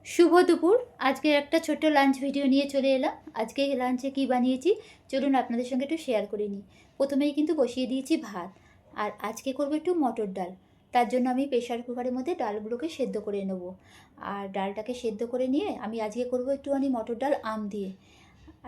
শুভ দুপুর। আজকে একটা ছোট্ট লাঞ্চ ভিডিও নিয়ে চলে এলাম। আজকে লাঞ্চে কি বানিয়েছি চলুন আপনাদের সঙ্গে একটু শেয়ার করে নিই। প্রথমেই কিন্তু বসিয়ে দিয়েছি ভাত, আর আজকে করবো একটু মটর ডাল। তার জন্য আমি প্রেশার কুকারের মধ্যে ডালগুলোকে সেদ্ধ করে নেব। আর ডালটাকে সেদ্ধ করে নিয়ে আমি আজকে করবো একটুখানি মটর ডাল আম দিয়ে।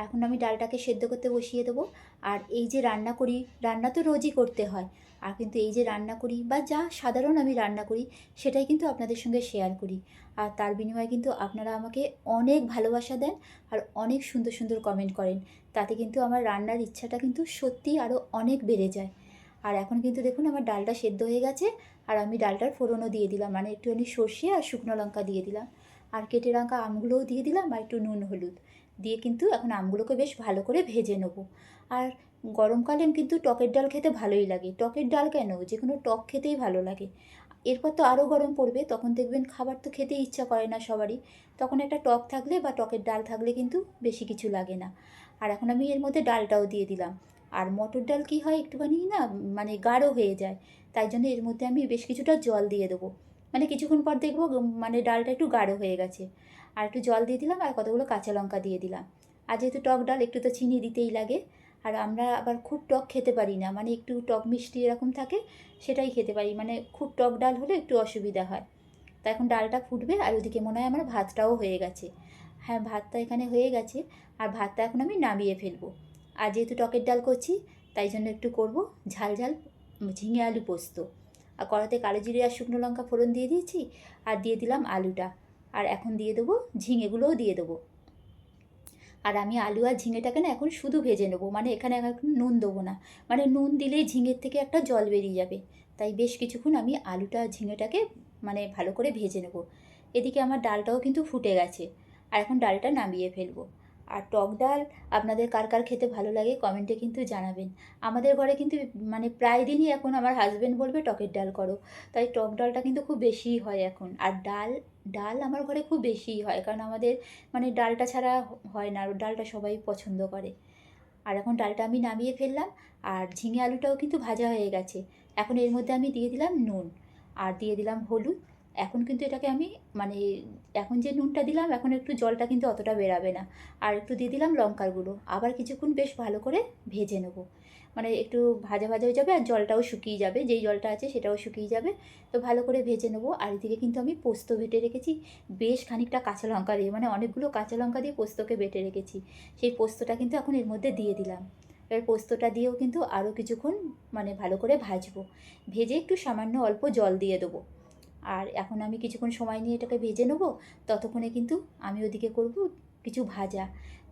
এখন আমি ডালটাকে সেদ্ধ করতে বসিয়ে দেবো। আর এই যে রান্না করি, রান্না তো রোজই করতে হয়, আর কিন্তু এই যে রান্না করি বা যা সাধারণ আমি রান্না করি সেটাই কিন্তু আপনাদের সঙ্গে শেয়ার করি। আর তার বিনিময়ে কিন্তু আপনারা আমাকে অনেক ভালোবাসা দেন আর অনেক সুন্দর সুন্দর কমেন্ট করেন। তাতে কিন্তু আমার রান্নার ইচ্ছাটা কিন্তু সত্যিই আরও অনেক বেড়ে যায়। আর এখন কিন্তু দেখুন আমার ডালটা সেদ্ধ হয়ে গেছে, আর আমি ডালটার ফোড়নও দিয়ে দিলাম, মানে একটুখানি সর্ষে আর শুকনো লঙ্কা দিয়ে দিলাম, আর কেটে রাখা আমগুলোও দিয়ে দিলাম, আর একটু নুন হলুদ দিয়ে কিন্তু এখন আমগুলোকে বেশ ভালো করে ভেজে নেব। আর গরমকালে কিন্তু টকের ডাল খেতে ভালোই লাগে। টকের ডাল কেন, যে কোনো টক খেতেই ভালো লাগে। এরপর তো আরও গরম পড়বে, তখন দেখবেন খাবার তো খেতে ইচ্ছা করে না সবারই। তখন একটা টক থাকলে বা টকের ডাল থাকলে কিন্তু বেশি কিছু লাগে না। আর এখন আমি এর মধ্যে ডালটাও দিয়ে দিলাম। আর মটর ডাল কী হয়, একটুখানি না মানে গাঢ় হয়ে যায়, তাই জন্য এর মধ্যে আমি বেশ কিছুটা জল দিয়ে দেবো। মানে কিছুক্ষণ পর দেখবো মানে ডালটা একটু গাঢ় হয়ে গেছে। আর একটু জল দিয়ে দিলাম, আর কতগুলো কাঁচা লঙ্কা দিয়ে দিলাম। আর যেহেতু টক ডাল একটু তো চিনি দিতেই লাগে। আর আমরা আবার খুব টক খেতে পারি না, মানে একটু টক মিষ্টি এরকম থাকে, সেটাই খেতে পারি। মানে খুব টক ডাল হলে একটু অসুবিধা হয়। তা এখন ডালটা ফুটবে, আর ওদিকে মনে হয় আমার ভাতটাও হয়ে গেছে। হ্যাঁ, ভাতটা এখানে হয়ে গেছে। আর ভাতটা এখন আমি নামিয়ে ফেলবো। আর যেহেতু টকের ডাল করছি, তাই জন্য একটু করব ঝাল ঝাল ঝিঙে আলু পোস্ত। আর কড়াতে কালো জিরে আর শুকনো লঙ্কা ফোড়ন দিয়ে দিয়েছি, আর দিয়ে দিলাম আলুটা। আর এখন দিয়ে দেবো ঝিঙেগুলোও দিয়ে দেবো। আর আমি আলু আর ঝিঙেটাকে না এখন শুধু ভেজে নেবো, মানে এখানে এখন নুন দেবো না। মানে নুন দিলেই ঝিঙের থেকে একটা জল বেরিয়ে যাবে। তাই বেশ কিছুক্ষণ আমি আলুটা আর ঝিঙেটাকে মানে ভালো করে ভেজে নেবো। এদিকে আমার ডালটাও কিন্তু ফুটে গেছে। আর এখন ডালটা নামিয়ে ফেলবো। আর টক ডাল আপনাদের কার কার খেতে ভালো লাগে কমেন্টে কিন্তু জানাবেন। আমাদের ঘরে কিন্তু মানে প্রায় দিনই এখন আমার হাজব্যান্ড বলবে টকের ডাল করো। তাই টক ডালটা কিন্তু খুব বেশিই হয় এখন। আর ডাল ডাল আমার ঘরে খুব বেশিই হয়, কারণ আমাদের মানে ডালটা ছাড়া হয় না, আর ডালটা সবাই পছন্দ করে। আর এখন ডালটা আমি নামিয়ে ফেললাম। আর ঝিঙে আলুটাও কিন্তু ভাজা হয়ে গেছে। এখন এর মধ্যে আমি দিয়ে দিলাম নুন, আর দিয়ে দিলাম হলুদ। এখন কিন্তু এটাকে আমি মানে এখন যে নুনটা দিলাম, এখন একটু জলটা কিন্তু অতটা বেরাবে না। আর একটু দিয়ে দিলাম লঙ্কার গুঁড়ো, আবার কিছুক্ষণ বেশ ভালো করে ভেজে নেবো। মানে একটু ভাজা ভাজা হয়ে যাবে, আর জলটাও শুকিয়ে যাবে, যেই জলটা আছে সেটাও শুকিয়ে যাবে। তো ভালো করে ভেজে নেবো। আর এদিকে কিন্তু আমি পোস্ত বেটে রেখেছি বেশ খানিকটা কাঁচা লঙ্কা দিয়ে, মানে অনেকগুলো কাঁচা লঙ্কা দিয়ে পোস্তকে বেটে রেখেছি। সেই পোস্তটা কিন্তু এখন এর মধ্যে দিয়ে দিলাম। এবার পোস্তটা দিয়েও কিন্তু আরও কিছুক্ষণ মানে ভালো করে ভাজবো। ভেজে একটু সামান্য অল্প জল দিয়ে দেবো। আর এখন আমি কিছুক্ষণ সময় নিয়ে এটাকে ভেজে নেবো। ততক্ষণে কিন্তু আমি ওদিকে করব কিছু ভাজা।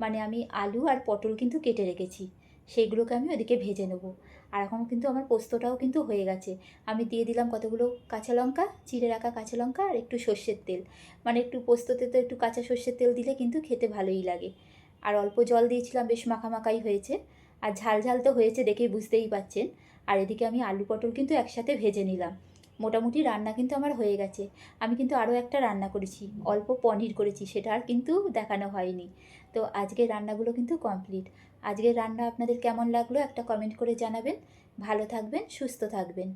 মানে আমি আলু আর পটল কিন্তু কেটে রেখেছি, সেইগুলোকে আমি ওদিকে ভেজে নেবো। আর এখন কিন্তু আমার পোস্তটাও কিন্তু হয়ে গেছে। আমি দিয়ে দিলাম কতগুলো কাঁচা লঙ্কা, চিড়ে রাখা কাঁচা লঙ্কা, আর একটু সর্ষের তেল। মানে একটু পোস্ততে তো একটু কাঁচা সর্ষের তেল দিলে কিন্তু খেতে ভালোই লাগে। আর অল্প জল দিয়েছিলাম, বেশ মাখামাখাই হয়েছে। আর ঝাল ঝাল তো হয়েছে, দেখেই বুঝতেই পাচ্ছেন। আর এদিকে আমি আলু পটল কিন্তু একসাথে ভেজে নিলাম। মোটামুটি রান্না কিন্তু আমার হয়ে গেছে। আমি কিন্তু আরও একটা রান্না করেছি, অল্প পনির করেছি, সেটা আর কিন্তু দেখানো হয়নি। তো আজকের রান্নাগুলো কিন্তু কমপ্লিট। আজকের রান্না আপনাদের কেমন লাগলো একটা কমেন্ট করে জানাবেন। ভালো থাকবেন, সুস্থ থাকবেন।